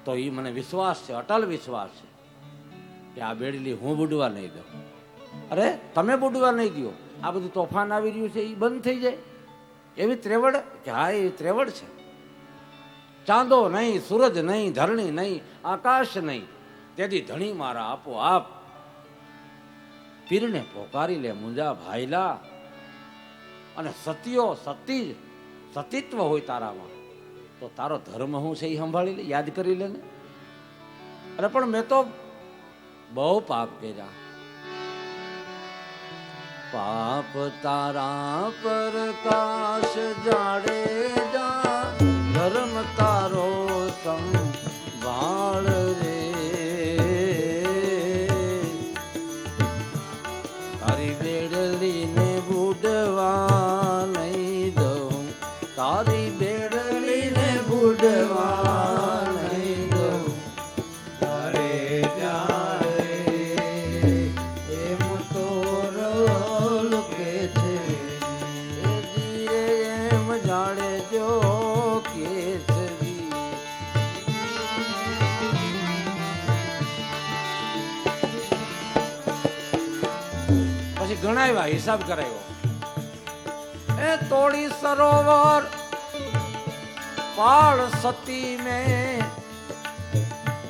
તો એ મને વિશ્વાસ છે, અટલ વિશ્વાસ છે કે આ બેડલી હું બુડવા નહીં દઉં. અરે તમે બુડવા નહીં દો, આ બધું તોફાન આવી રહ્યું છે એ બંધ થઈ જાય એવી ત્રેવડ કે હા એ ત્રેવડ છે. ચાંદો નહીં, સૂરજ નહીં, ધરણી નહીં, આકાશ નહીં, તેથી ધણી મારા આપોઆપ પીરને પોકારી લે મુંજા ભાઈલા. અને સત્યો સતીત્વ હોય તારામાં તો તારો ધર્મ હું છે એ સંભાળી લે, યાદ કરી લે ને. અરે પણ મેં તો બહુ પાપ કર્યા. પાપ તારા પ્રકાશ જાડે જા, ધર્મ તારો સંભાળ રે. તારી બેડલીને બુડવા નહીં દઉં, તારી બેડલીને બુડવા નહીં દઉં. તારે ત્યારે એમ તો રોલ કે છે, એમ જાણે જો કેસરી. પછી ગણાવ્યા, હિસાબ કરાવ્યો. એ તોડી સરોવર પાળ સતી મેં,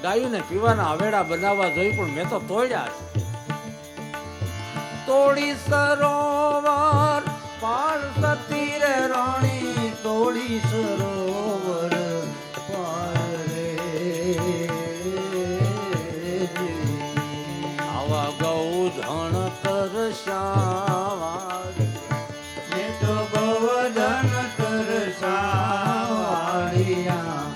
ગાયોને પીવાના હવેડા બનાવવા જોઈ પણ મેં તો તોડ્યા છે. તોડી સરોવર પાળ સતી રે રાણી, તોડી સરોવર પાળ રે. આવા ગૌધણ તરસાવા, મેં તો ગૌધન તરસાવાળિયા.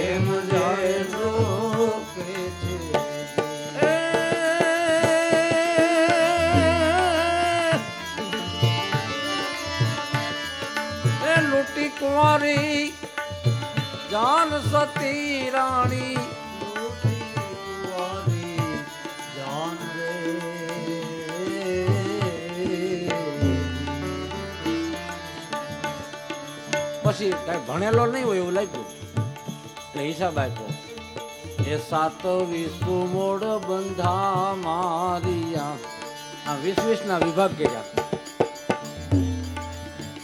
એમ જાય રોકે છે એ લૂટી કુંવારી જાન સતી રાણી. પછી કઈ ભણેલો નહીં હોય એવું લાગ્યું એટલે હિસાબ આપ્યો. એ 27 મોડ બંધા મારિયા. આ 20 ના વિભાગ કર્યા.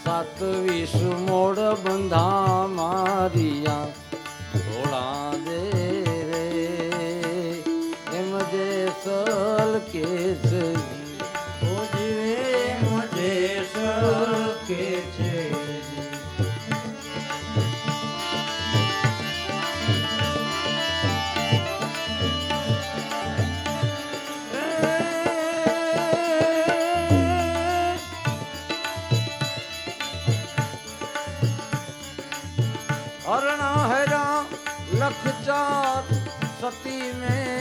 27 મોડ બંધા મારિયા, થોડા દે રે એમ જે સલ કે છે, એમ જે સલ કે છે. हरणा हैरा लख चार सती में,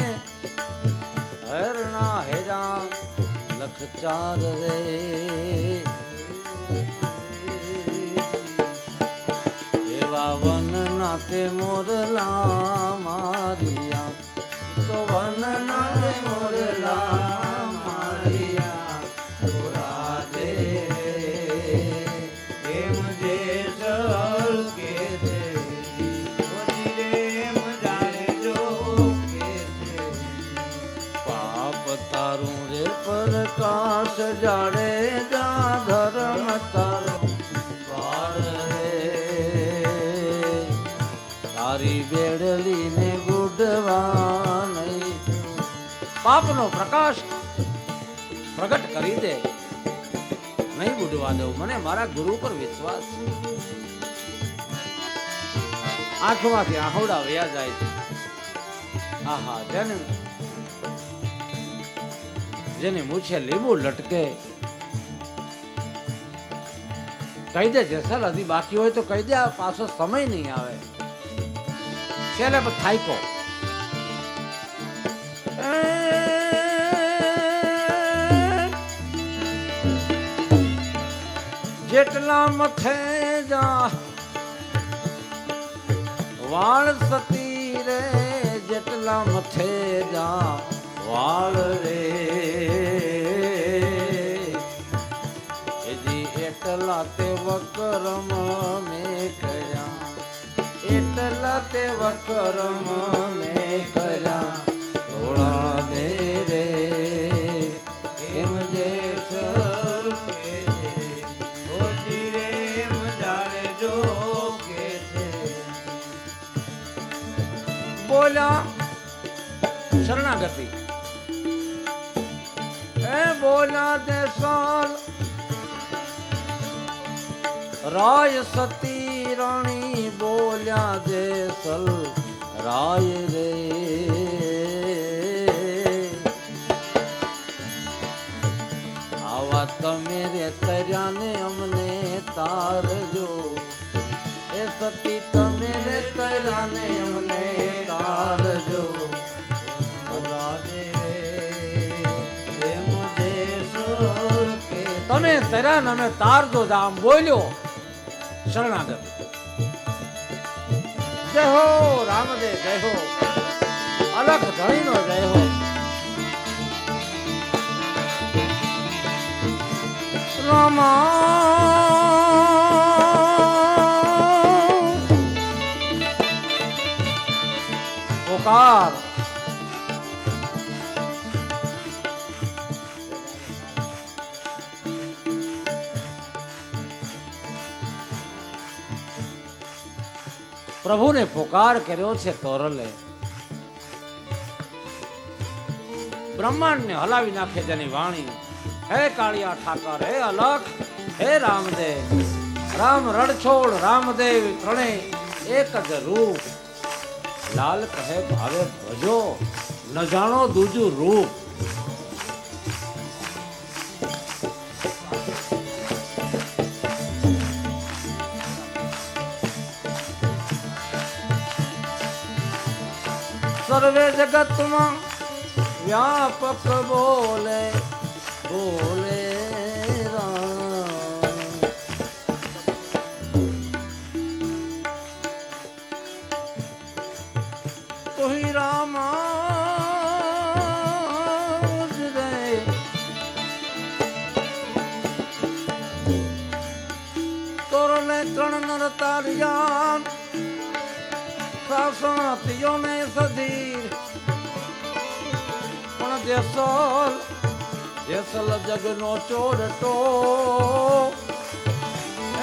हरणा हैरा लख चार रे. एवा वन नाते मोरला मारिया, तो वन नाते मोरला मारिया. थोड़ा दे एम जे सल के दे, તારું રે પ્રકાશ જાડે જા, ધર્મ તારો પાર રે. તારી બેડલીને ગુડવા નહીં. પાપનો પ્રકાશ પ્રગટ કરી દે, નહીં બુડવા દઉં. મને મારા ગુરુ પર વિશ્વાસ છે. આંખમાંથી આહોડા વયા જાય છે. આહા, જેને મૂછે લીંબુ લટકે, કહી દે જેસલ હજી બાકી હોય તો કહી દે, આ પાછો સમય નહીં આવે. છેલ્લે થાયકો જેટલા મથે જા વાળ સતી રે, જેટલા મથે જા વાળ રે. એટલા તે વકરમ મેં કર્યા, એટલા તે વકરમ મેં કર્યા, થોડા દે રે એમ જે બોલ્યા શરણાગતિ એ બોલ્યા તે સાલ રાય સતી રાણી બોલ્યા જેસલ રાય રે આવા તમે રે તર્યા ને અમને તારજો એ સતી તમે રે તર્યા ને અમને તારજો તમે તર્યા ને અમે તારજો આમ બોલ્યો શરણાગત જય હો રામદેવ જય હો અલખ ધણી નો જય હો પોકાર પ્રભુને પોકાર કર્યો છે તોરલે બ્રહ્માંડ ને હલાવી નાખે જેની વાણી હે કાળિયા ઠાકર હે અલખ હે રામદેવ રામ રણછોડ રામદેવ ત્રણે એક જ રૂપ લાલ કહે ભાવે ભજો ન જાણો દૂજું રૂપ સર્વે જગતમાં વ્યાપક બોલે બોલે રામ તોહી રામ રે તોરલે ત્રણ નર તારિયા શાસનતીઓ ને સધીર પણ જેસલ જગનો ચોરટો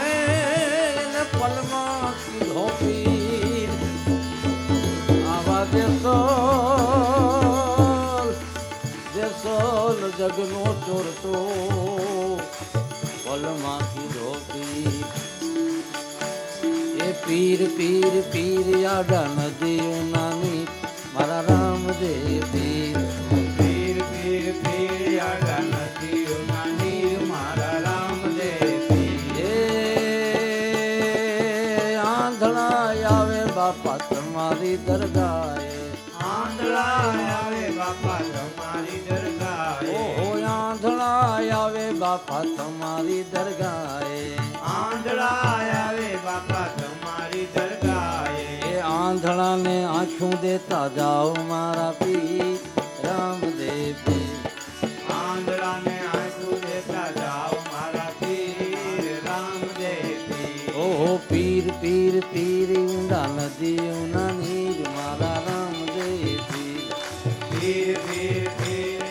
એને પલમાં કીધો પીર આવા જેસલ જગનો ચોરટો પલમાં કીધો પીર પીર પીર પીર આડા નદીઓ નાની મારા રામદેવ પીર પીર પીર પીર આડા નદીઓ નાની મારા રામદેવ પીર આંધળા આવે બાપા તમારી દરગાહે આંધળા આવે બાપા તમારી દરગાહે ઓહો આંધળા આવે બાપા તમારી દરગાહે આંધળા આવે બાપા તમારી દરગાહે એ આંધળાને આંખું દેતા જાઓ મારા પીર રામદેવ પીર આંધળાને આંખું દેતા જાઓ મારા પીર રામદેવ પીર ઓહો પીર પીર પીર ઊંડા નદીઓના નીર મારા રામદેવ પીર પીર પીર પીર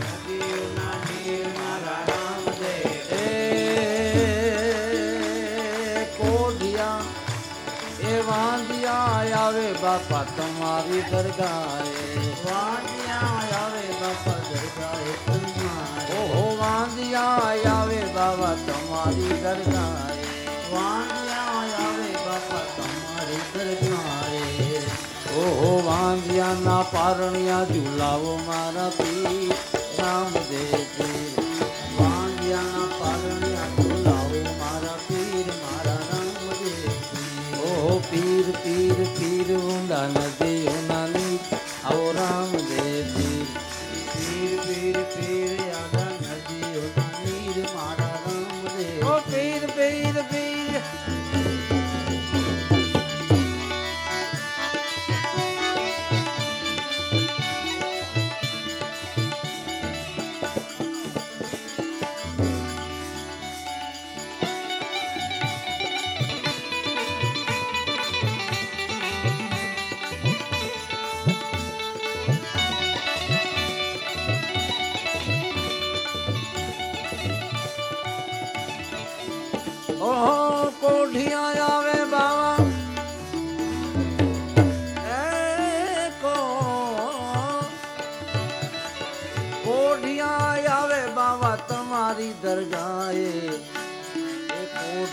નદીઓના નીર મારા રામદેવ વાંધિયા આવે બાપા તમારી દરગાહે વાંધિયા આવે બાપા દરગાહે ઓહો વાંધિયા આવે બાબા તમારી દરગાહે વાંધિયા આવે બાપા તમારી દરગાહે ઓહો વાંધિયાના પારણિયા ઝુલાવો મારા પીર રામદેવ પીર વાંધિયાના પારણિયા ઝુલાવો મારા પીર મારા રામદેવ ઓહો પીર પીર પીર ઊંડા નદીઓ નાની આવો રામદેવ પીર પીર પીર પીર આડા નદીઓના નીર મારા રામદેવ ઓ પીર પીર પીર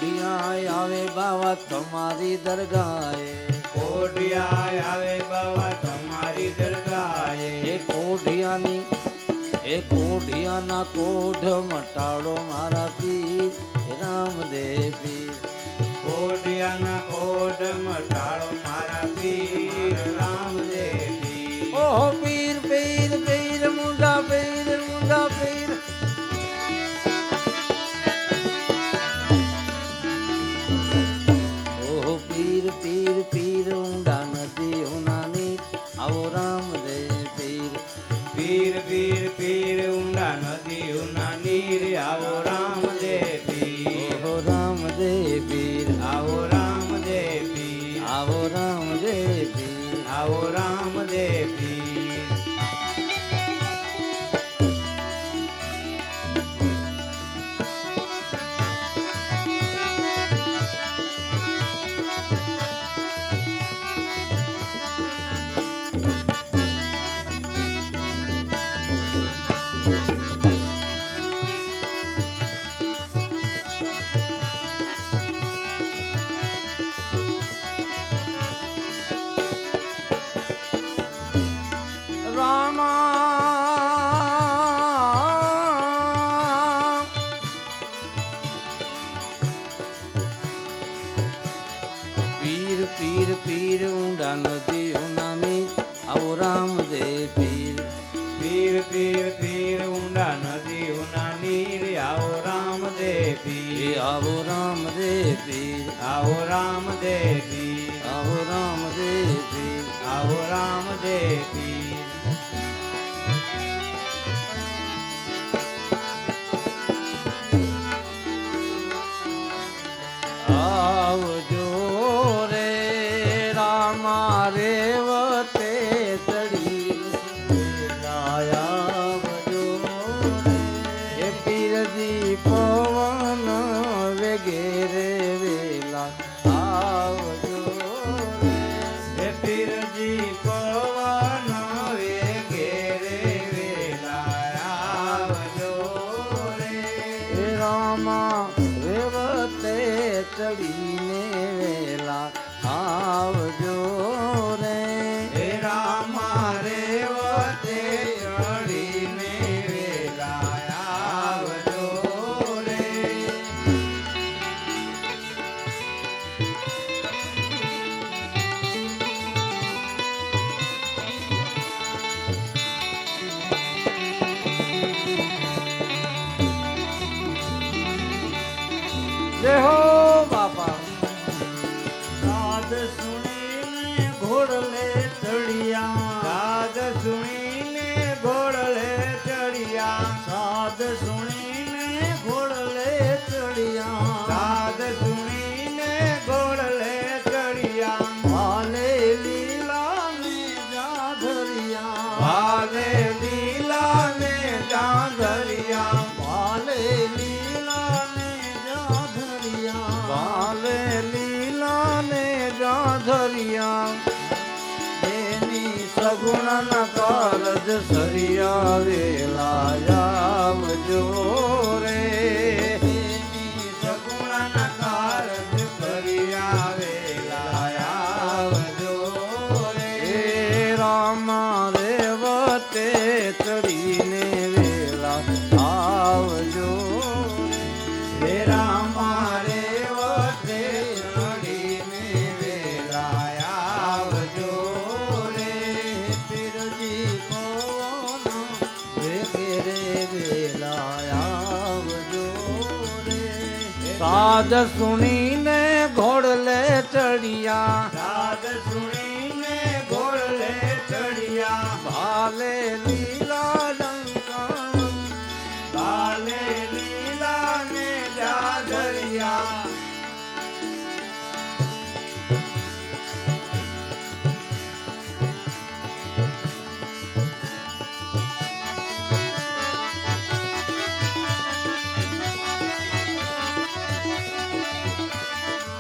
કોઢિયા આવે બાવા તમારી દરગાહે કોઢિયા આવે બાવા તમારી દરગાહે એ કોઢિયાની એ કોઢિયાના કોઢ મટાડો મારા પીર રામદેવ પીર કોઢિયાના કોઢ મટાડો મારા પીર રામદેવ પીર ઓહો પીર પીર પીર મુંડા પીર મુંડા પીર ઓહો પીર પીર પીર ઊંડા નદી ઉનાની આવો રામદેવ પીર પીર પીર પીર ઊંડા નદી ઉના નીર આવો રામદેવ પીર ઓહો રામદેવ પીર આવો રામદેવ પીર આવો રામદેવ પીર આવો રામદેવ પીર રામા પીર પીર પીર ઊંડા નદી ઉનાની આવો રામદેવ પીર પીર પીર પીર ઊંડા નદી ઉના નીર આવો રામદેવ એ પીર આવો રામદેવ પીર આવો રામદેવ પીર આવો રામદેવ પીર આવો રામદેવ પીર આવજો રે રામા રેવતે ચડી આવજો રે એ પીરજી પવન વેગેરે વેલા આવજો રે હે પીરજી પવન વેગેરે વેલા આવજો રે એ રામા રેવતે ચડીને વેલા આવજો રે હે રામા રેવતે ચડીને વેલા આવજો રે જય હો બાપા સાદ સુણીને ઘોડલે ચડિયા સાદ સુણીને ઘોડલે ચડિયા સાદ સુણીને ઘોડલે ચડિયા સાદ સુણીને ઘોડલે ચડિયા ભાલે લીલા ને જાધરિયા ભાલે લીલા ને ચાંદરિયા ભાલે લીલા ને જાધરિયા ભાલે લીલા ને જાધરિયા એની સગુણ ન કારજ સરિયા વેલા આવજો રે એની સગુણ કારજ કરી આવેલા આવજો રે એ રામા રેવતે ચડીને વેલા આવજો હે રામા રેવતે ચડીને વેલા આવજો રે પીરજી પવન વેગેરે વેલા આવજો રે સાદ સુણીને ઘોડલે ચડિયા સાદ સુણીને ઘોડલે ચડિયા ભાલે લીલા લંકા ભાલે લીલા ને જાદરિયા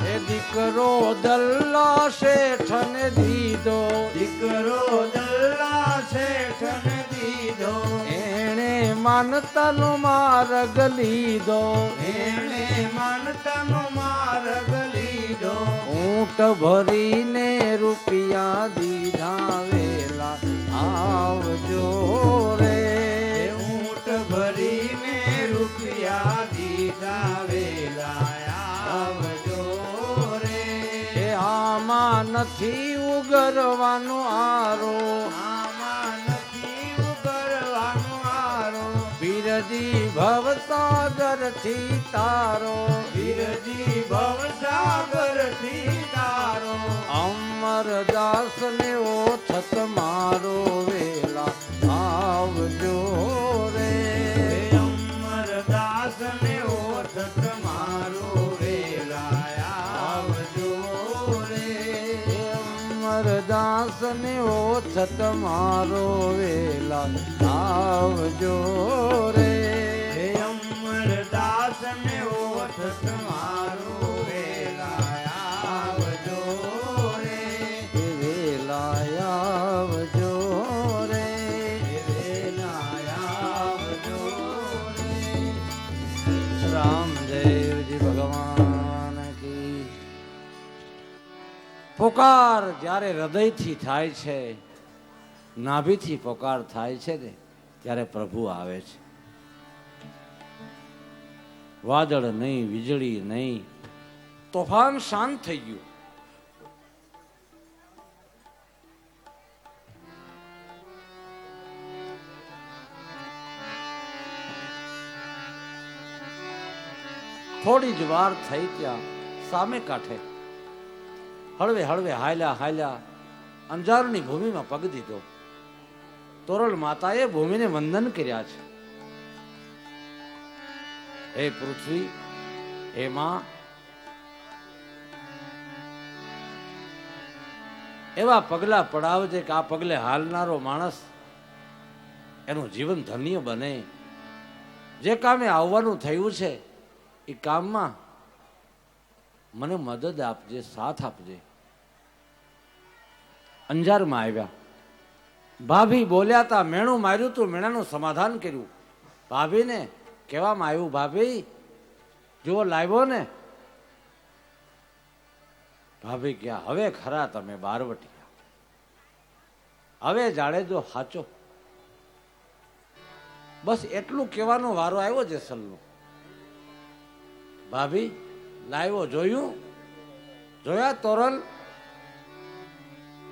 એ એ દીકરો દલ્લા શેઠને દીધો, દીકરો દલ્લા શેઠને દીધો, એણે માનતાનો માર્ગ લીધો, એણે માનતાનો માર્ગ લીધો, ઊંટ ભરીને રૂપિયા દીધા વેલા આવજો રે, ઊંટ ભરીને રૂપિયા દીધા વેલા આવજો રે, એ આમાં નથી ઉગરવાનો આરો, આમાં નથી ઉગરવાનો આરો, બિરજી ભવસાગરથી તારો, વીરજી ભવસાગરથી તારો, અમરદાસને ઓછત મારો વેલા આવજો રે, અમરદાસને ઓછત મારો વેલા આવજો રે, અમરદાસને ઓછત મારો વેલા આવજો રે, અમરદાસને ઓછત મારો વેલા આવજો રે, વેલા આવજો રે, વેલા આવજો રે. રામદેવજી ભગવાન કી. પોકાર જ્યારે હૃદયથી થાય છે, નાભીથી પોકાર થાય છે ને ત્યારે પ્રભુ આવે છે. વાદળ નહીં, વીજળી નહીં, તોફાન શાંત થઈ ગયું. થોડી જ વાર થઈ ત્યાં સામે કાંઠે હળવે હળવે હાલ્યા હાલ્યા અંજારની ભૂમિમાં પગ દીધો. તોરલ માતાએ ભૂમિને વંદન કર્યા છે. હે પૃથ્વી, હે માં, એવા પગલા પડાવજે કે આ પગલે હાલનારો માણસ એનું જીવન ધન્ય બને. જે કામે આવવાનું થયું છે એ કામમાં મને મદદ આપજે, સાથ આપજે. અંજારમાં આવ્યા. ભાભી બોલ્યા તા, મેણું માર્યું તું, મેણાનું સમાધાન કર્યું. ભાભીને કહેવામાં આવ્યું, ભાભી જો લાવ્યો ને. ભાભી ક્યાં હવે ખરા તમે બારવટિયા, હવે જાડેજો સાચો. બસ એટલું કહેવાનો વારો આવ્યો જેસલનો. ભાભી લાવ્યો, જોયું, જોયા તોરલ,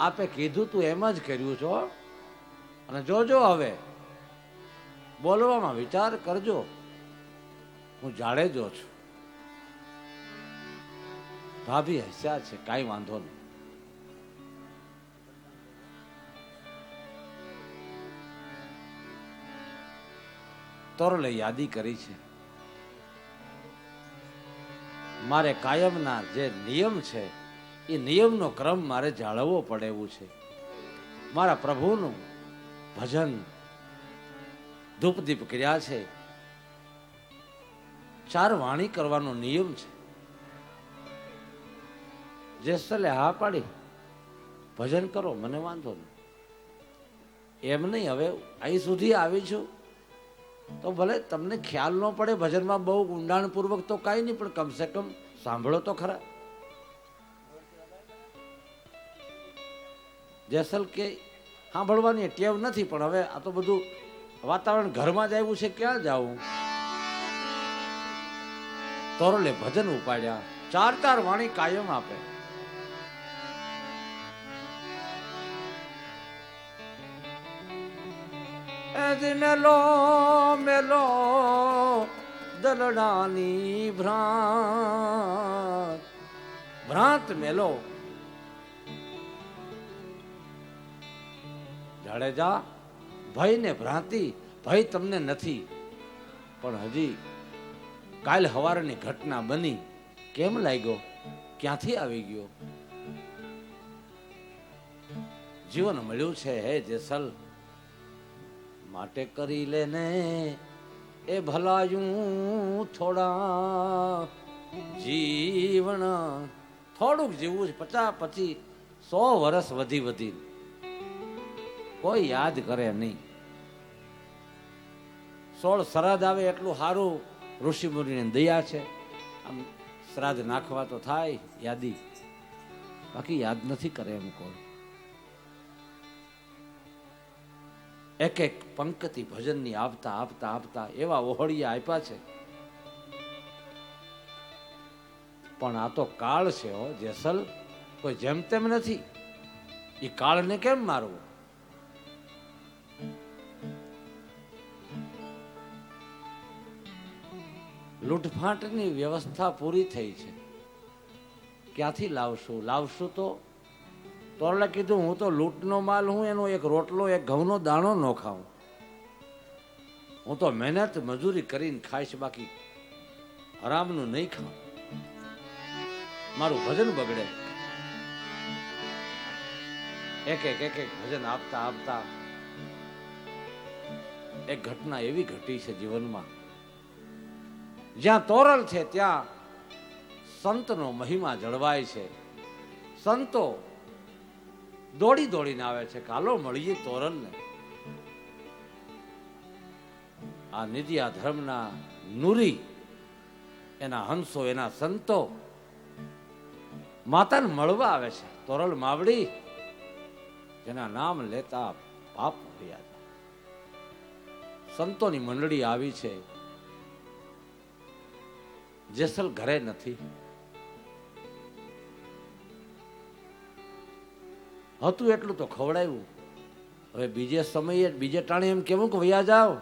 આપે કીધું તું એમ જ કર્યું છો. અને જોજો હવે બોલવામાં વિચાર કરજો, હું જાડેજો છું. ભાભી હસ્યા છે, કાંઈ વાંધો નહીં. તોરલે યાદી કરી છે, મારે કાયમના જે નિયમ છે એ નિયમનો ક્રમ મારે જાળવવો પડે એવું છે. મારા પ્રભુનું ભજન ધૂપદીપ કર્યા છે, 4 વાણી કરવાનો નિયમ છે. જેસલે હા પાડી, ભજન કરો, મને વાંધો નહીં. એમ નહીં, હવે અહીં સુધી આવી છું તો ભલે તમને ખ્યાલ ન પડે ભજનમાં બહુ ઊંડાણપૂર્વક તો કાંઈ નહીં, પણ કમસે કમ સાંભળો તો ખરા. જેસલ કે સાંભળવાની ટેવ નથી, પણ હવે આ તો બધું વાતાવરણ ઘરમાં જ આવ્યું છે, ક્યાં જાવું. તોરલે ભજન ઉપાડ્યા, 4 વાણી કાયમ આપે. મેલો મેલો દલડાની ભ્રાંત, ભ્રાંત મેલો. જાડેજા, ભય ને ભ્રાંતિ, ભય તમને નથી, પણ હજી કાલ હવારની ઘટના બની, કેમ લાગ્યો, ક્યાંથી આવી ગયો? જીવન મળ્યું છે હે જેસલ, માટે કરી લેને એ ભલાયું થોડા જીવન થોડુંક જીવવું છે, 50 પછી 100 વર્ષ વધી કોઈ યાદ કરે નહીં. 16 શ્રાદ્ધ આવે એટલું સારું, ઋષિ મુનિની દયા છે. આમ શ્રાદ્ધ નાખવા તો થાય યાદી, બાકી યાદ નથી કરે એમ કોઈ. એક એક પંક્તિ ભજનની આપતા આપતા આપતા એવા ઓહળિયા આપ્યા છે. પણ આ તો કાળ છે હો જેસલ, કોઈ જેમ તેમ નથી. એ કાળને કેમ મારવો? લૂંટફાંટની વ્યવસ્થા પૂરી થઈ છે. ક્યાંથી લાવશું તો તોરલે કીધું હું તો લૂંટનો માલ હું, એનો એક રોટલો એક ઘઉંનો દાણો ન ખાઉં. હું તો મહેનત મજૂરી કરીને ખાઈશ, બાકી હરામનું નહીં ખાઉં. મારું ભજન બગડે. એક એક ભજન આપતા આપતા એક ઘટના એવી ઘટી છે જીવનમાં, જ્યાં તોરલ છે ત્યાં સંતનો મહિમા જળવાય છે. સંતો દોડીને આવે છે, કાલો મળીએ તોરલને. આ નિધિયા ધર્મના નુરી, એના હંસો, એના સંતો માતાને મળવા આવે છે. તોરલ માવડી, જેના નામ લેતા પાપ ભર્યા. સંતોની મંડળી આવી છે. જેસલ ઘરે નથી. હતું એટલું તો ખવડાવ્યું. હવે બીજે સમયે બીજે ટાણે એમ કેવું કે વયા જાઓ.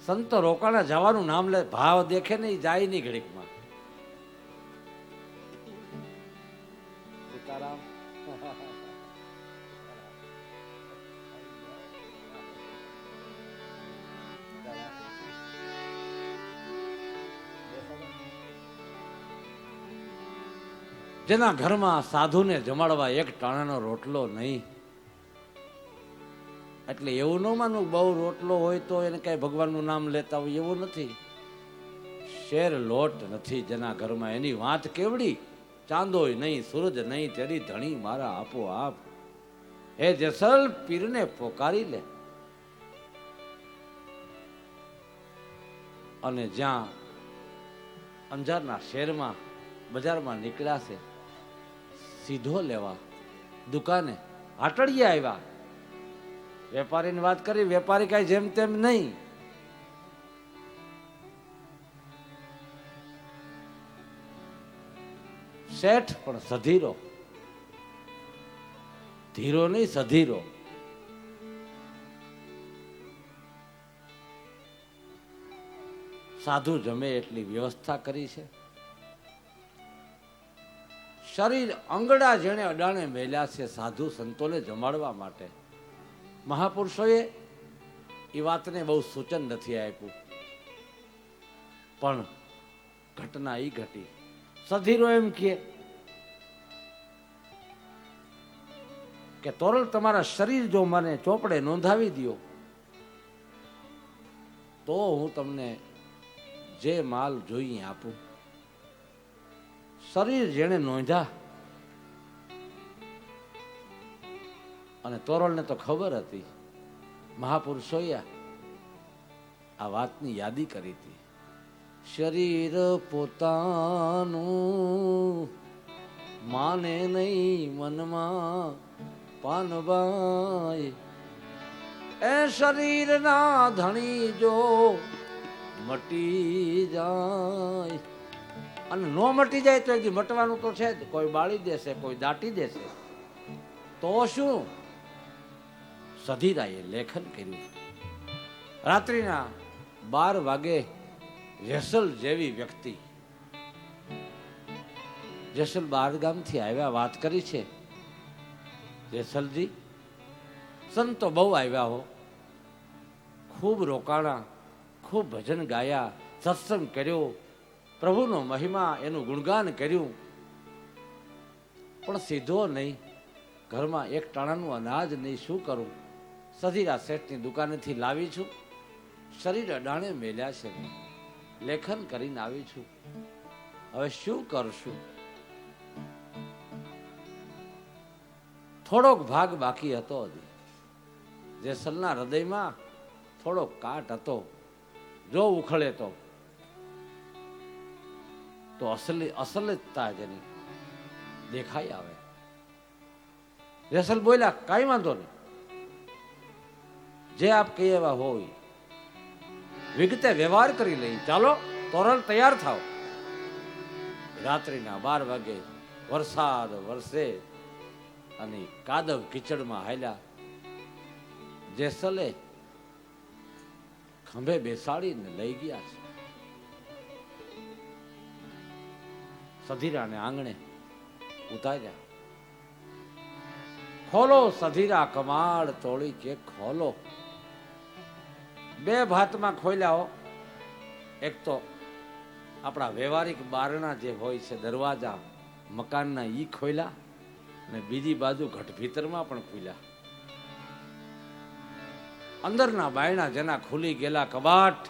સંતો રોકાણા જવાનું નામ લે, ભાવ દેખે નહીં, જાય નહીં ઘડીકમાં. સીતારામ. જેના ઘરમાં સાધુને જમાડવા એક ટાણાનો રોટલો નહીં, એટલે એવું ન માનું બહુ રોટલો હોય તો એને કઈ ભગવાનનું નામ લેતા હોય, એવું નથી. શેર લોટ નથી જેના ઘરમાં, એની વાત કેવડી. ચાંદોય નહીં, સૂરજ નહીં, તેરી ધણી મારા આપો આપ. હે જેસલ, પીરને પોકારી લે. અને જ્યાં અંજારના શહેરમાં બજારમાં નીકળ્યા છે સીધો લેવા દુકાને, હાટડીએ આવ્યા. વેપારીની વાત કરી, વેપારી કઈ જેમ તેમ નહીં. શેઠ પણ સધીરો, ધીરો નહીં સધીરો. સાધુ જમે એટલી વ્યવસ્થા કરી છે. શરીર અંગડા જેણે અડાણે મેલ્યા છે સાધુ સંતોને જમાડવા માટે. મહાપુરુષોએ એ વાતને બહુ સૂચન નથી આપ્યું, પણ ઘટના એ ઘટી. સધીરો એમ કે તોરલ તમારા શરીર જો મને ચોપડે નોંધાવી દો તો હું તમને જે માલ જોઈએ આપું. શરીર જેણે નોંધ્યા, અને તોરલને તો ખબર હતી, મહાપુરુષોએ આ વાતની યાદી કરી હતી. શરીર પોતાનું માને નહીં મનમાં પાનબાઈ, એ શરીરના ધણી જો મટી જાય. અને નો મટી જાય તો એકદી મટવાનું તો છે જ. કોઈ બાળી દેશે, કોઈ દાટી દેશે, તો શું? સધીરાએ લેખન કર્યું. રાત્રિના 12 વાગે જેસલ જેવી વ્યક્તિ, જેસલ 12 ગામથી આવ્યા, વાત કરી છે. જેસલજી, સંતો બહુ આવ્યા હો, ખૂબ રોકાણા, ખૂબ ભજન ગાયા, સત્સંગ કર્યો, પ્રભુનો મહિમા એનું ગુણગાન કર્યું, પણ સીધો નહીં. ઘરમાં એક ટાણાનું અનાજ નહીં, શું કરું? સધીરા શેઠની દુકાનેથી લાવી છું, શરીર અડાણે મેલ્યા છે. લેખન કરીને આવી છું. હવે શું કરશું? થોડોક ભાગ બાકી હતો હજી. જેસલના હૃદયમાં થોડોક કાટ હતો. જો ઉખળે તો અસલિતતા જેની દેખાઈ આવે. જેસલ બોલ્યા, કાંઈ વાંધો નહીં, જે આપ કહીએ એવા હોય, વિગતે વ્યવહાર કરી લઈ. ચાલો તોરલ તૈયાર થાવ. રાત્રિના 12 વાગે વરસાદ વરસે અને કાદવ કીચડમાં હાલ્યા. જેસલે ખંભે બેસાડીને લઈ ગયા છે. સધીરાને આંગણે ઉતાર્યા. ખોલો સધીરા કમાડ તોડી કે ખોલો. 2 ભાતમાં ખોલ્યા હો. એક તો આપણા વ્યવહારિક બારણા જે હોય છે, દરવાજા મકાનના, ઈ ખોલ્યા, અને બીજી બાજુ ઘટ ભીતરમાં પણ ખોલ્યા. અંદરના બાયણા જેના ખુલી ગયેલા કબાટ,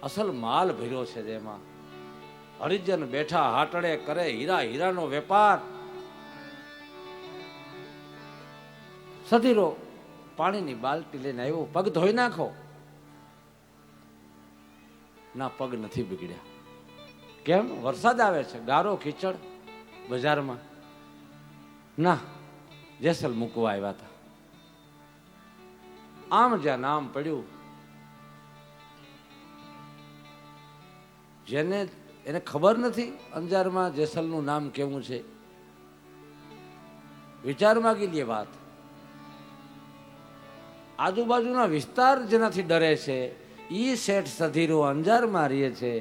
અસલ માલ ભર્યો છે. જેમાં હરિજન બેઠા હાટડે કરે હીરાનો વેપાર. સધીરો પાણીની બાલટી લઈને આવ્યો. પગ ધોઈ નાખો. ના, પગ નથી બગડ્યા. કેમ? વરસાદ આવે છે, ગારો કીચડ બજારમાં. ના, જેસલ મૂકવા આવ્યા હતા. આમ જ્યાં નામ પડ્યું, એને ખબર નથી અંજારમાં જેસલનું નામ કેવું છે. વિચારમાં ગયેલી વાત. આજુબાજુના વિસ્તાર જેનાથી ડરે છે, ઈ શેઠ સધીરો અંજારમાં રહે છે,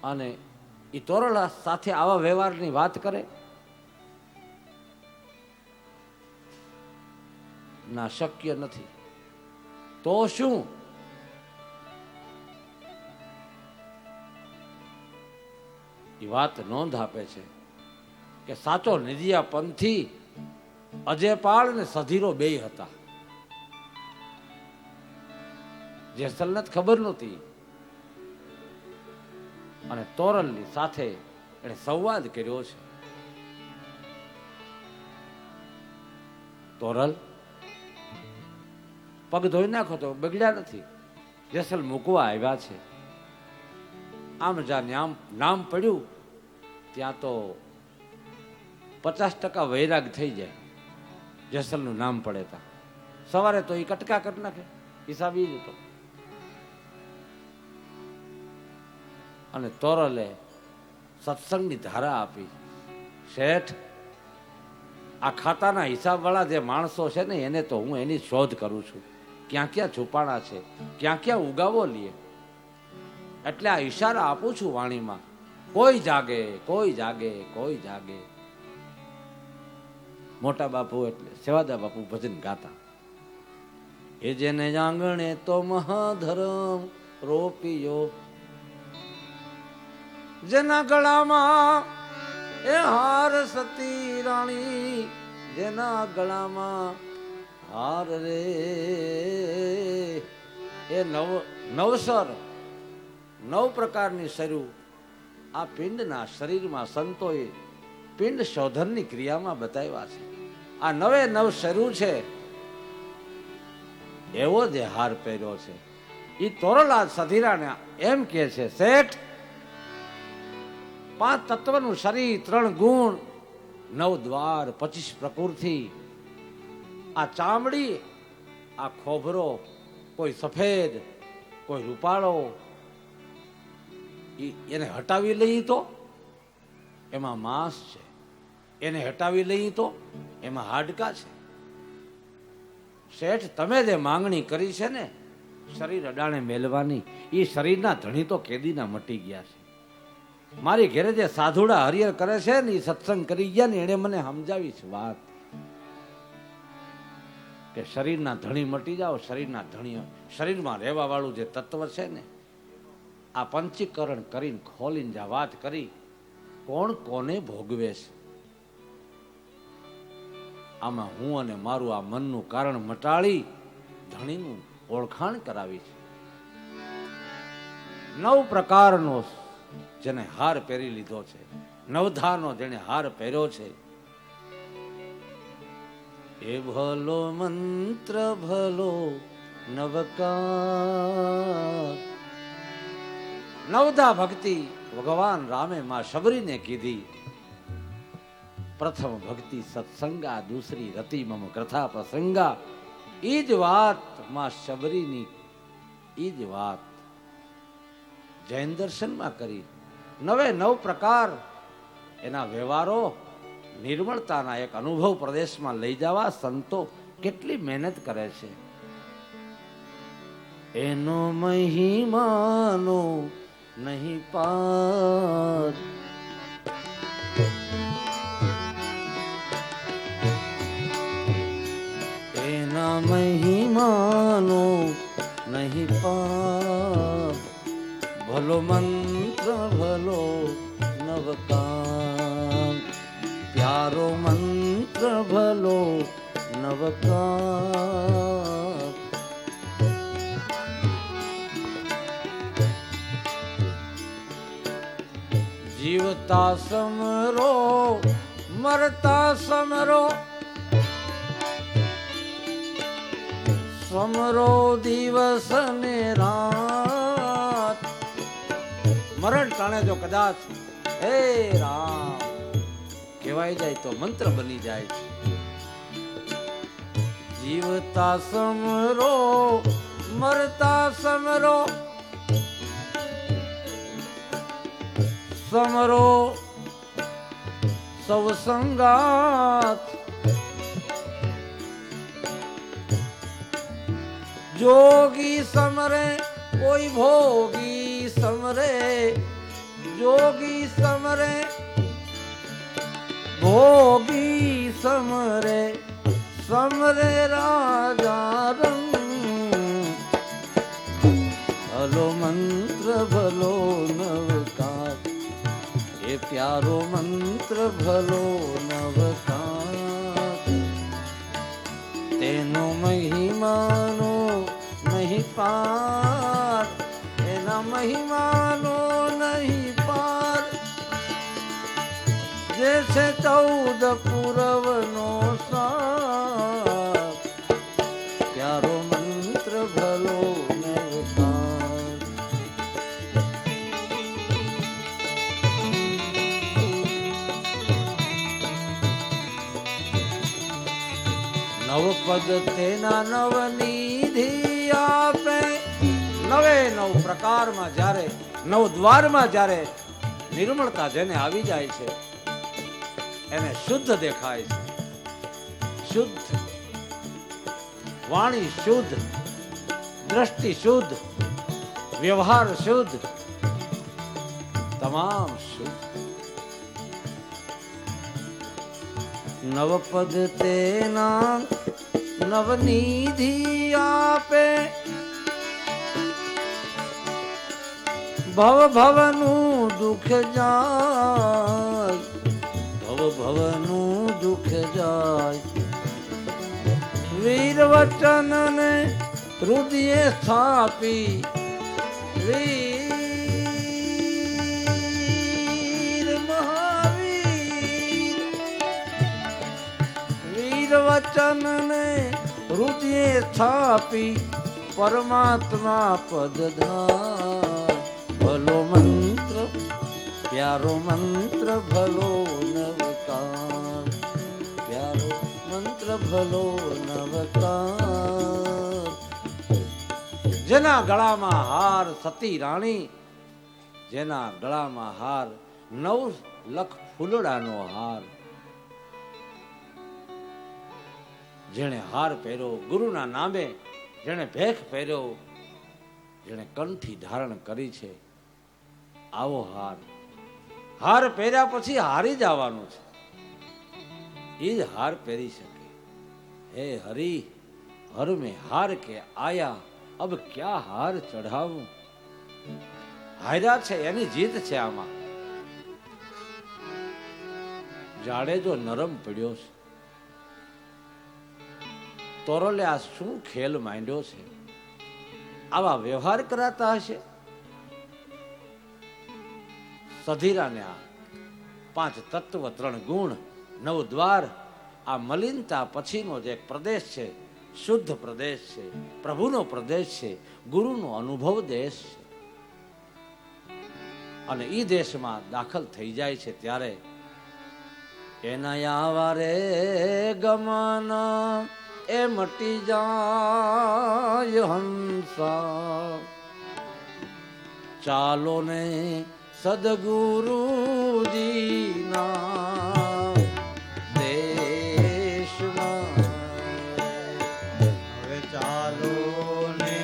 અને ઈ તોરલા સાથે આવા વ્યવહારની વાત કરે. ના, શક્ય નથી. તો શું? એ વાત નોંધ આપે છે કે સાચો નિધિયા પંથી અજયપાળ ને સધીરો 2 હતા. જેસલને ખબર નહોતી, અને તોરલની સાથે એને સંવાદ કર્યો છે. તોરલ, પગ ધોઈ નાખો તો બગડ્યા નથી. જેસલ મૂકવા આવ્યા છે. આમ જ્યાં નામ પડ્યું ત્યાં તો 50% વૈરાગ થઈ જાય. જેસલનું નામ પડે તા સવારે તો એ કટકા કરી નાખે, હિસાબ ઈ જ હતો. અને તોરલે સત્સંગની ધારા આપી. શેઠ, આ ખાતાના હિસાબ વાળા જે માણસો છે ને, એને તો હું એની શોધ કરું છું. ક્યાં ક્યાં છુપાણા છે, ક્યાં ક્યાં ઉગાવો લે. એટલે આ ઈશારા આપું છું વાણીમાં. કોઈ જાગે, કોઈ જાગે, કોઈ જાગે. મોટા બાપુ એટલે સેવાદા બાપુ ભજન ગાતા. એ જેને આંગણે તો મહાધર્મ રોપિયો, જેના ગળામાં એ હાર સતી રાણી, જેના ગળામાં હાર રે એ નવસર 9 પ્રકારની શરૂ આ પિંડના શરીરમાં સંતોએ પિંડ શોધનની ક્રિયામાં બતાવ્યા છે. આ 9 શરૂ છે, એવો જે હાર પહેર્યો છે. એ તોરલા સધીરાને એમ કે છે, શેઠ, 5 તત્વનું શરીર, 3 ગુણ, 9 દ્વાર, 25 પ્રકૃતિ. આ ચામડી, આ ખોભરો, કોઈ સફેદ, કોઈ રૂપાળો, એને હટાવી લઈ તો એમાં માંસ છે, એને હટાવી લઈ તો એમાં હાડકા છે. શેઠ, તમે જે માંગણી કરી છે ને શરીર અડાણે મેલવાની, એ શરીરના ધણી તો કેદીના મટી ગયા છે. મારી ઘેરે જે સાધુડા હરિયર કરે છે ને, એ સત્સંગ કરી ગયા ને, એને મને સમજાવી છે વાત કે શરીરના ધણી મટી જાઓ. શરીરના ધણી, શરીરમાં રહેવા વાળું જે તત્વ છે ને, આ પંચીકરણ કરીને ખોલીને જ્યાં વાત કરી, કોણ કોને ભોગવે છે. આમાં હું અને મારું આ મનનું કારણ મટાડી ધણીનું ઓળખાણ કરાવી છે. 9 પ્રકારનો જેને હાર પહેરી લીધો છે, નવધાનો જેને હાર પહેર્યો છે, એ ભલો મંત્ર ભલો નવકાર. નવધા ભક્તિ ભગવાન રામે માં શબરીને કીધી. પ્રથમ ભક્તિ સત્સંગા, દૂસરી રતિ મમ કથા પ્રસંગા. ઈ જ વાત માં શબરીની, ઈ જ વાત જૈન દર્શનમાં કરી. 9 પ્રકાર એના વ્યવહારો નિર્મળતાના એક અનુભવ પ્રદેશમાં લઈ જવા સંતો કેટલી મહેનત કરે છે. એનો મહિમાનો નહીં પાર. એના મહિમાનો નહીં પાર. ભલો મંત્ર ભલો નવકાર. પ્યારો મંત્ર ભલો નવકાર. જીવતા સમરો મરતા સમરો. સમરો દિવસ ને રાત. મરણ ટાણે જો કદાચ હે રામ કહેવાય જાય તો મંત્ર બની જાય છે. જીવતા સમરો મરતા સમરો. સમરો સૌ સંગાત. જોગી સમરે કોઈ ભોગી સમરે. જોગી સમરે ભોગી સમરે. સમરે રાજા રંગ. ભલો મંત્ર ભલો નવકાર. એ પ્યારો મંત્ર ભલો નવકાર. તેનો મહિમાનો નહીં પાર. એના મહિમાનો નહીં પાર. જે છે 14 પૂરવનો સાર. પ્યારો મંત્ર ભલો નવકાર. નવપદ તેના નવનિધિ આપે. 9 પ્રકારમાં જ્યારે 9 દ્વારમાં જ્યારે નિર્મળતા જેને આવી જાય છે એને શુદ્ધ દેખાય છે. શુદ્ધ વાણી, શુદ્ધ દ્રષ્ટિ, શુદ્ધ વ્યવહાર, શુદ્ધ તમામ શુદ્ધ. નવપદ તેના નવનિધિ આપે. ભવ ભવનું દુઃખ જાય. ભવ ભવનું દુઃખ જાય. વીર વચન ને હૃદય સ્થાપી. વીર મહાવીર. વીર વચન ને હૃદય સ્થાપી. પરમાત્મા પદ ધાર. ભલો મંત્ર પ્યારો મંત્ર ભલો નવકાર. પ્યારો મંત્ર ભલો નવકાર. જેના ગળામાં હાર સતી રાણી. જેના ગળામાં હાર 9 લાખ ફૂલડાનો હાર. જેણે હાર પહેર્યો ગુરુના નામે. જેણે ભેખ પહેર્યો. જેણે કંઠી ધારણ કરી છે. આવો હાર. હાર પહેર્યા પછી હારી જવાનું છે. એ જ હાર પહેરી શકે. હે હરી હર મેં હાર કે આયા. અબ ક્યાં હાર ચઢાવું. હાર્યા છે એની જીત છે આમાં. જાડેજો નરમ પડ્યો છે. તોરલે આ શું ખેલ માંડ્યો છે. આવા વ્યવહાર કરાતા હશે. સધીરાને આ 5 તત્વ 3 ગુણ 9 દ્વાર, આ મલિનતા પછીનો જે એક પ્રદેશ છે, શુદ્ધ પ્રદેશ છે, પ્રભુનો પ્રદેશ છે, ગુરુનો અનુભવ દેશ છે. અને એ દેશમાં દાખલ થઈ જાય છે ત્યારે એના આવારે ગમન એ મટી જાય હંસા. ચાલો ને સદગુરુજીના દેશમાં. હવે ચાલો ને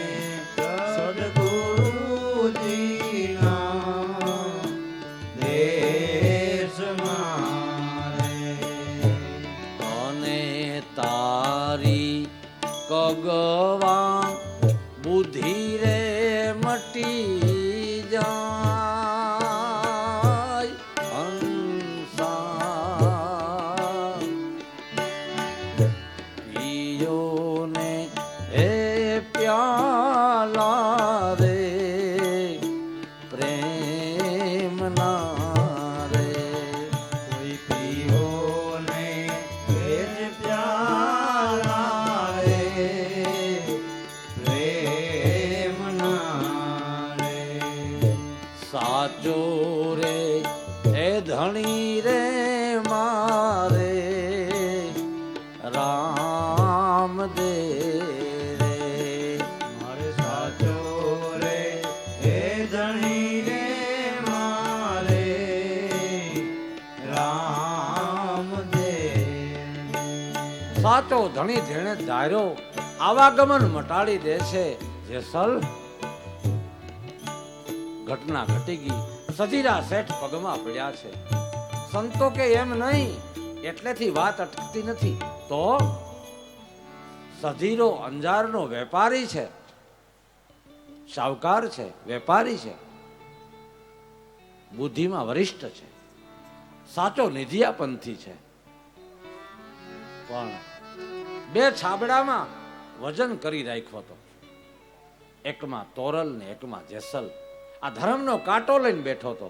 સદગુરુજીના દેશમાં રે. અને તારી કગવા બુદ્ધિ રે મટી જાય હંસા. પિયોને હે પ્યાલા રે પ્રેમના રે. કોઈ પીવો ને એ જ પ્યાલા રે પ્રેમના રે. સાચો રે હે ધણી રે મારે રામ દે રે. મારે સાચો રે હે ધણી રે મારે રામ દે. સાચો ધણી જેણે ધાર્યો આવાગમન મટાડી દે છે. જેસલ ઘટના ઘટી ગઈ, સધીરા શેઠ પગમાં પડ્યા છે. સંતો કે એમ નહીં એટલેથી વાત અટકતી નથી. તો સધીરો અંજારનો વેપારી છે, શાહુકાર છે, વેપારી છે, બુદ્ધિમાં વરિષ્ઠ છે, સાચો નિધિયાપંથી છે. પણ 2 છાબડામાં વજન કરી રાખ્યો હતો. એકમાં તોરલ ને એકમાં જેસલ. આ ધર્મનો કાંટો લઈને બેઠો હતો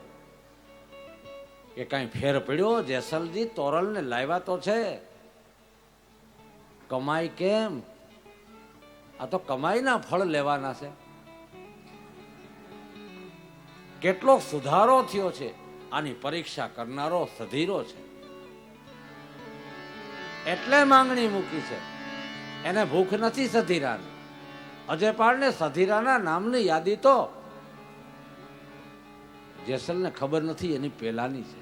કે કાંઈ ફેર પડ્યો? જેસલજી તોરલને લાવ્યા તો છે, કમાઈ કેમ? આ તો કમાઈના ફળ લેવાના છે. કેટલો સુધારો થયો છે આની પરીક્ષા કરનારો સધીરો છે. એટલે માંગણી મૂકી છે. એને ભૂખ નથી સધીરાને. અજયપાળને સધીરાના નામની યાદી તો જેસલને ખબર નથી, એની પહેલાની છે.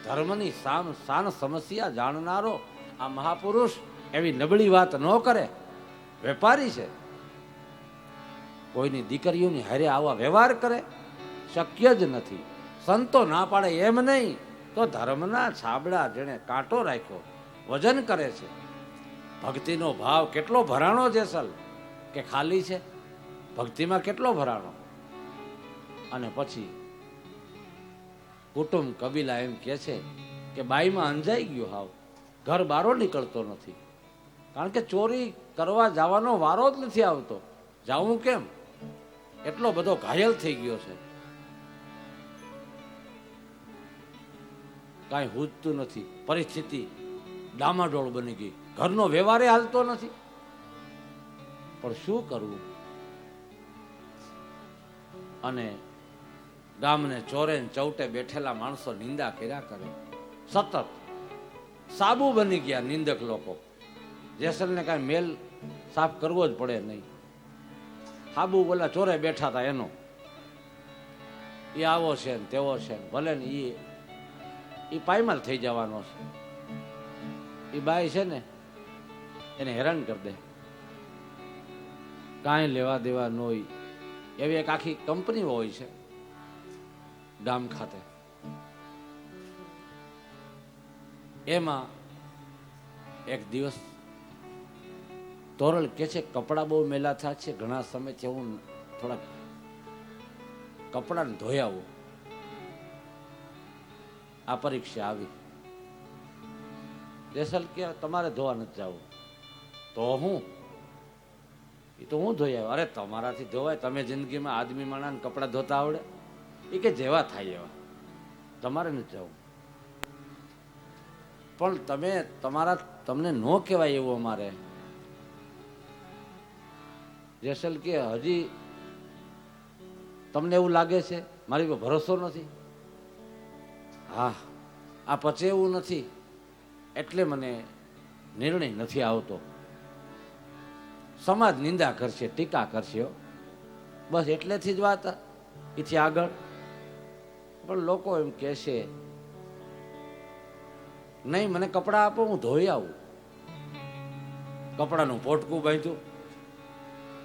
ધર્મની શાન સમસ્યા જાણનારો આ મહાપુરુષ એવી નબળી વાત ન કરે. વેપારી છે, કોઈની દીકરીઓની હારે આવા વ્યવહાર કરે શક્ય જ નથી. સંતો ના પાડે એમ નહીં તો ધર્મના છાબડા જેણે કાંટો રાખ્યો વજન કરે છે. ભક્તિનો ભાવ કેટલો ભરાણો જેસલ કે ખાલી છે? ભક્તિમાં કેટલો ભરાણો. અને પછી કુટુંબ કબીલા એમ કહે છે કે બાઈમાં અંજાઈ ગયો, હાવ ઘર બારો નીકળતો નથી. કારણ કે ચોરી કરવા જવાનો વારો જ નથી આવતો. જાવું કેમ? એટલો બધો ઘાયલ થઈ ગયો છે. કાંઈ હૂજતું નથી. પરિસ્થિતિ ડામાડોળ બની ગઈ. ઘરનો વ્યવહારે હાલતો નથી. પણ શું કરવું? અને ગામને ચોરે ને ચૌટે બેઠેલા માણસો નિંદા કર્યા કરે. સતત સાબુ બની ગયા નિંદક લોકો. જેસલને કાંઈ મેલ સાફ કરવો જ પડે નહીં. સાબુ ઓલા ચોરે બેઠા હતા એનો, એ આવો છે ને તેવો છે ને, ભલે ને એ પાયમાલ થઈ જવાનો છે. એ બાઈ છે ને એને હેરાન કરી દે. કાંઈ લેવા દેવા ન હોય એવી એક આખી કંપની હોય છે ગામ ખાતે. એમાં એક દિવસ તોરલ કે છે કપડાં બહુ મેલા થયા છે, ઘણા સમયથી હું થોડાક કપડાને ધોઈ આવું. આ પરીક્ષા આવી. જેસલ કે તમારે ધોવા નથી જવું. તો હું એ તો હું ધોઈ આવ્યો. અરે તમારાથી ધોવાય? તમે જિંદગીમાં આદમી માણાને કપડાં ધોતા આવડે? એ કે જેવા થાય એવા, તમારે નથી જવું. પણ તમે તમને ન કહેવાય એવું અમારે. જેસલ કે હજી તમને એવું લાગે છે મારી પર ભરોસો નથી? હા, આ પચે એવું નથી એટલે મને નિર્ણય નથી આવતો. સમાજ નિંદા કરશે, ટીકા કરશે, બસ એટલેથી જ વાત. એથી આગળ પણ લોકો એમ કહેશે નહીં મને કપડાં આપો, હું ધોઈ આવું. કપડાનું પોટકું બાંધ્યું.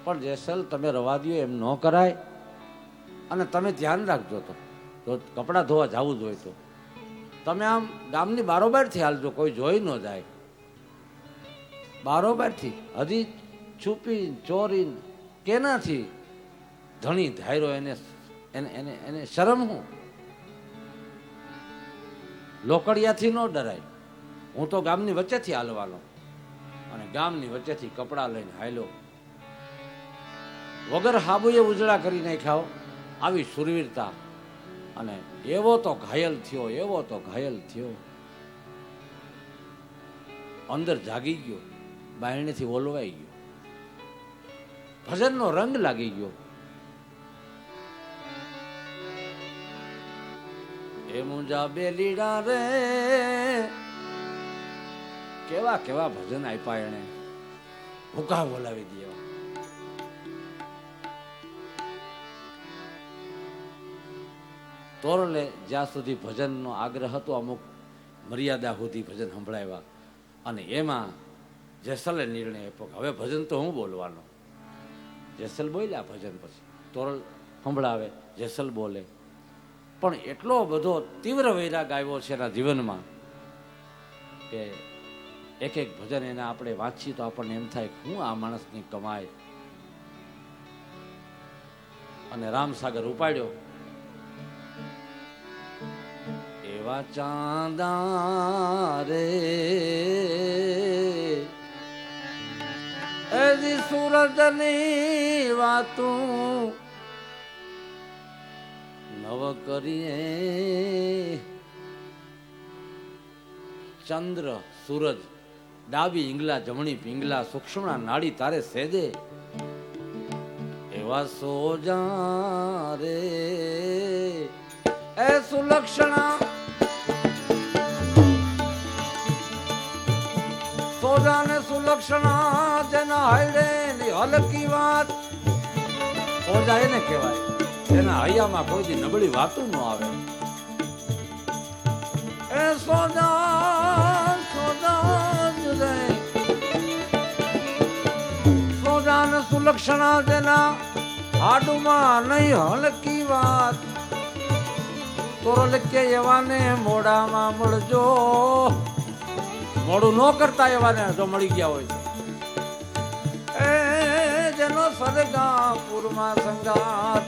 પણ જેસલ તમે રવા દો, એમ ન કરાય. અને તમે ધ્યાન રાખજો, તો કપડાં ધોવા જવું જ હોય તો તમે આમ ગામની બારોબારથી હાલજો, કોઈ જોઈ ન જાય. બારોબારથી હજી છુપી ચોરી કેનાથી ધણી ધાયરો એને એને એને એને શરમ હું? લોકડિયાથી ન ડરાય. હું તો ગામની વચ્ચેથી હાલવાનો અને ગામની વચ્ચેથી કપડાં લઈને હાલ્યો. વગર હાબુએ ઉજળા કરી નાખ્યા. આવી સુરવીરતા. અને એવો તો ઘાયલ થયો, એવો તો ઘાયલ થયો. અંદર જાગી ગયો, બાયણેથી ઓલવાઈ ગયો, ભજનનો રંગ લાગી ગયો. એ મુંજા બેલીડા રે, કેવા કેવા ભજન આપ્યા એને, ભૂકા બોલાવી દેવા. તોરલે જ્યાં સુધી ભજનનો આગ્રહ હતો, અમુક મર્યાદા સુધી ભજન સંભળાવ્યા. અને એમાં જેસલે નિર્ણય આપ્યો કે હવે ભજન તો હું બોલવાનો. જેસલ બોલ્યા ભજન, પછી તોરલ સંભળાવે, જેસલ બોલે. પણ એટલો બધો તીવ્ર વૈરાગ આવ્યો છે એના જીવનમાં કે એક એક ભજન એને આપણે વાંચીએ તો આપણને એમ થાય હું આ માણસની કમાય. અને રામસાગર ઉપાડ્યો. એવા ચાંદા રે એજી સૂરજની વાતું નવ કરીએ. ચંદ્ર સૂરજ ડાબી ઈંગલા જમણી પિંગલા સૂક્ષ્મણા નાડી તારે સેદે. એવા સોજા રે એ સુલક્ષણા, સોજા ને સુલક્ષણા જેના હાઈડે ની હલકી વાત. સોજા એને કહેવાય એના હૈયામાં કોઈ દી નબળી વાતું ન આવે. એ સોજા સોજા રે સોજા ને સુલક્ષણા જેના હાડુમાં નહીં હલકી વાત. તોરલ કે એવાને મોડામાં મળજો, મોડું ન કરતા એવાને જો મળી ગયા હોય. એ જેનો સરગાપુરમાં સંગાત.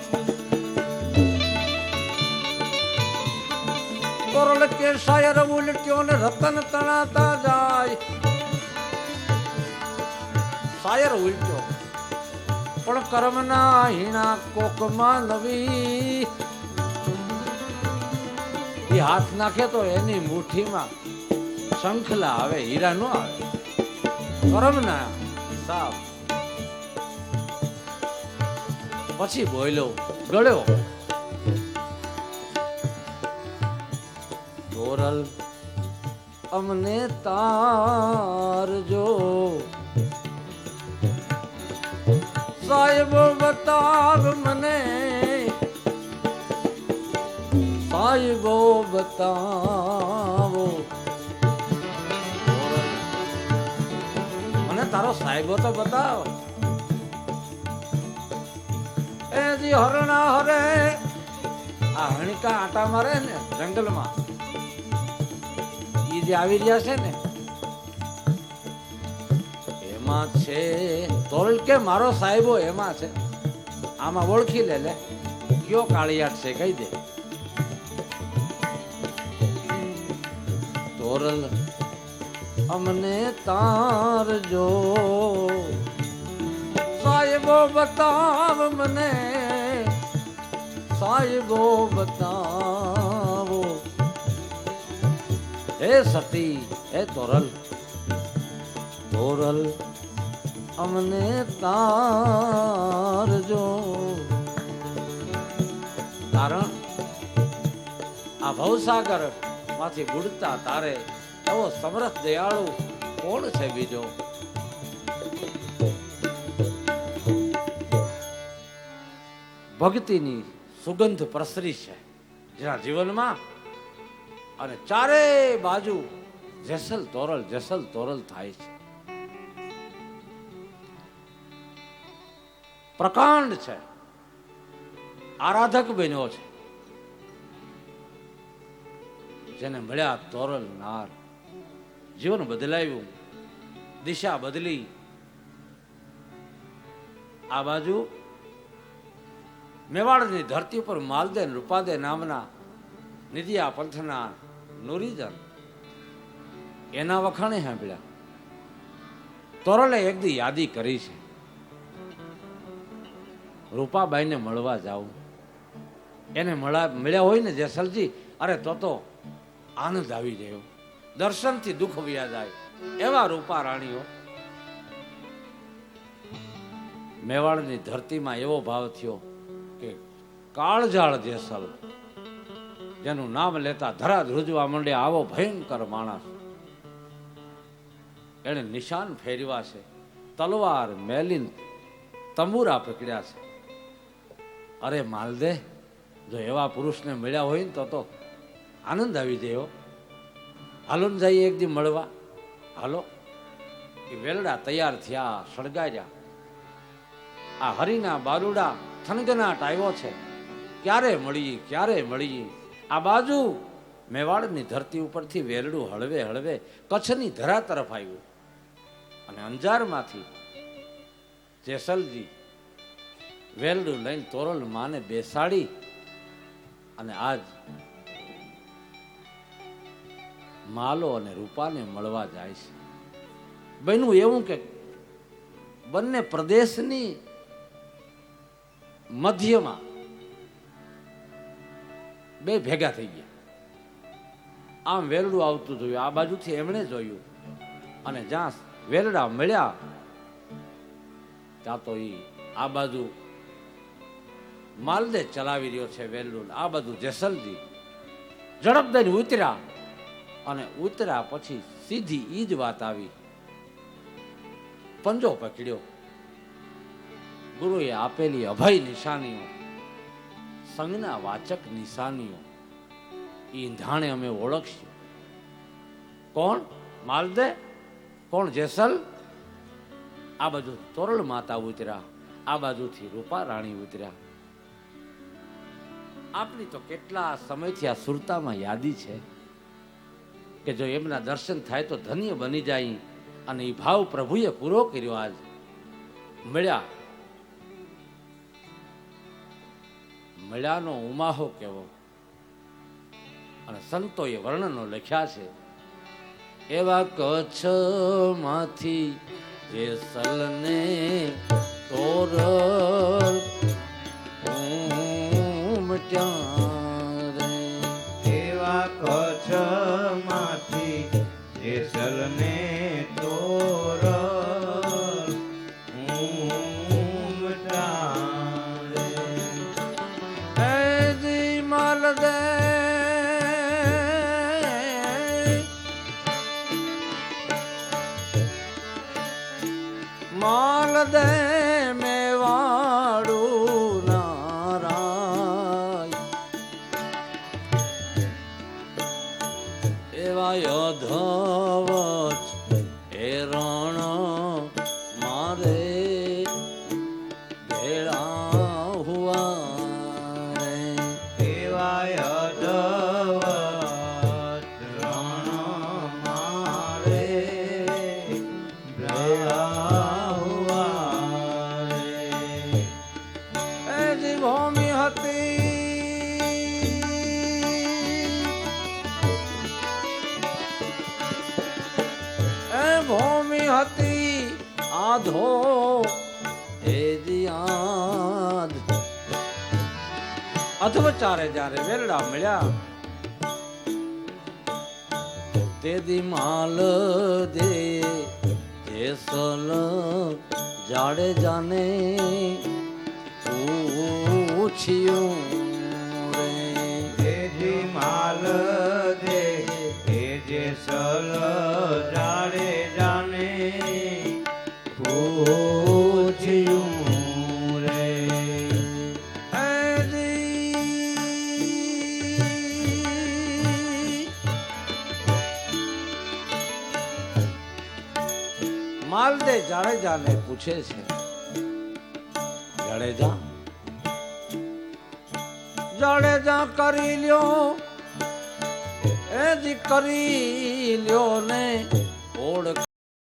તોરલ કે શાયર ઉલટ્યો ને રતન તણાતા જાય. શાયર ઉલટ્યો પણ કર્મના હીણા કોકમાં નવી. એ હાથ નાખે તો એની મુઠ્ઠીમાં શંખલા આવે, હીરા નો આવે. કર્મના હિસાબ. પછી બોલ્યો, ગળ્યો. તોરલ અમને તારજો, સાહેબો બતાવ મને, સાહેબો બતાવો મને, તારો સાહેબો તો બતાવ. એ જી હરણા હરે આ હણકા આટા મારે ને જંગલમાં, ઈ જે આવી રહ્યા છે ને એમાં છે. તોરલ કે મારો સાહેબો એમાં છે, આમાં ઓળખી લે. કયો કાળિયાટ છે કહી દે. તોરલ અમને તારજો, સાહેબો બતાવ મને, સાહેબો બતાવો. હે સતી, હે તોરલ, તોરલ અમને તારજો. કારણ આ ભવસાગર માંથી ગુડતા તારે એવો સમરથ દયાળુ કોણ છે બીજો? ભક્તિની સુગંધ પ્રસરી છે જેના જીવનમાં, અને ચારે બાજુ જેસલ તોરલ થાય છે. પ્રકાંડ છે, આરાધક બન્યો છે. જેને મળ્યા તોરલ નાર, જીવન બદલાયું, દિશા બદલી. આ બાજુ મેવાડની ધરતી પર માલદે રૂપાદે નામના નિધિયા પંથના નુરીજન એના વખાણે સાંભળ્યા. તોરલે એક દી યાદી કરી છે, રૂપાબાઈને મળવા જાઉં. એને મળ્યા હોય ને જેસલજી, અરે તો આનંદ આવી ગયો, દર્શનથી દુઃખ વ્યા જાય એવા રૂપા રાણીઓ. મેવાડની ધરતીમાં એવો ભાવ થયો કે કાળજાળ જેસલ, જેનું નામ લેતા ધરા ધ્રુજવા માંડે આવો ભયંકર માણસ. એને નિશાન ફેરવા છે, તલવાર મેલીન તંબુરા પકડ્યા છે. અરે માલદે, જો એવા પુરુષને મળ્યા હોય ને તો આનંદ આવી જાય. હાલો ને જઈએ એક દી મળવા. હાલો. એ વેલડા તૈયાર થયા, સળગાર્યા. આ હરિના બારુડા થનગનાટ આવ્યો છે, ક્યારે મળી. આ બાજુ મેવાડની ધરતી ઉપરથી વેલડું હળવે કચ્છની ધરા તરફ આવ્યું. અને અંજારમાંથી જેસલજી વેલડું લઈને તોરલ માને બેસાડી અને આજ માલો અને રૂપાને મળવા જાય છે. બન્યું એવું કે બંને પ્રદેશની મધ્યમાં બે ભેગા થઈ ગયા. આમ વેલડું આવતું જોયું, આ બાજુથી એમણે જોયું, અને જ્યાં વેલડા મળ્યા ત્યાં તો આ બાજુ માલદે ચલાવી રહ્યો છે વેલડું, આ બાજુ જેસલજી ઝડપ દઈને ઉતર્યા. અને ઉતર્યા પછી સીધી ઈ જ વાત આવી, પંજો પકડ્યો. ગુરુએ આપેલી અભય નિશાનીઓ, સંજ્ઞા વાચક નિશાનીઓ, એ ધાણે અમે ઓળખશું. કોણ માલદે, કોણ જેસલ. આ બાજુ તોરલ માતા ઉતર્યા, આ બાજુથી રૂપા રાણી ઉતર્યા. આપની તો કેટલા સમયથી આ સુરતામાં યાદી છે કે જો એમના દર્શન થાય તો ધન્ય બની જાય. અને એ ભાવ પ્રભુએ પૂરો કર્યો. આજ મળ્યાનો ઉમાહો કેવો, અને સંતોએ વર્ણનો લખ્યા છે. એવા કચ્છ માંથી જેસલને તોરલ ઉમટ્યા રે. એવા કચ્છ માંથી જેસલને તોરલ ઉમટ્યા રે. હે જી માલદે, માલદે મેવાડું નારાય. એવા યોધવચ એ રણ મારે ભેળા હુઆ રે. એવા યદવત રણ મારે ભેળા હુઆ રે. એ જી ભૂમિ હતી, એ ભૂમિ હતી આધો, એ જી આધ. અધવચારે જ્યારે વેરડા મળ્યા તે દી માલ દે જેસલ જાડે જાને પૂછ્યું રે તેજી માલ દે જે સલ જાડે જાને પૂછ્યું રે માલદે જાડેજાને પૂછે છે જાડેજા જાડેજા કરી લ્યો એ દી કરી લ્યો ને ઓળખ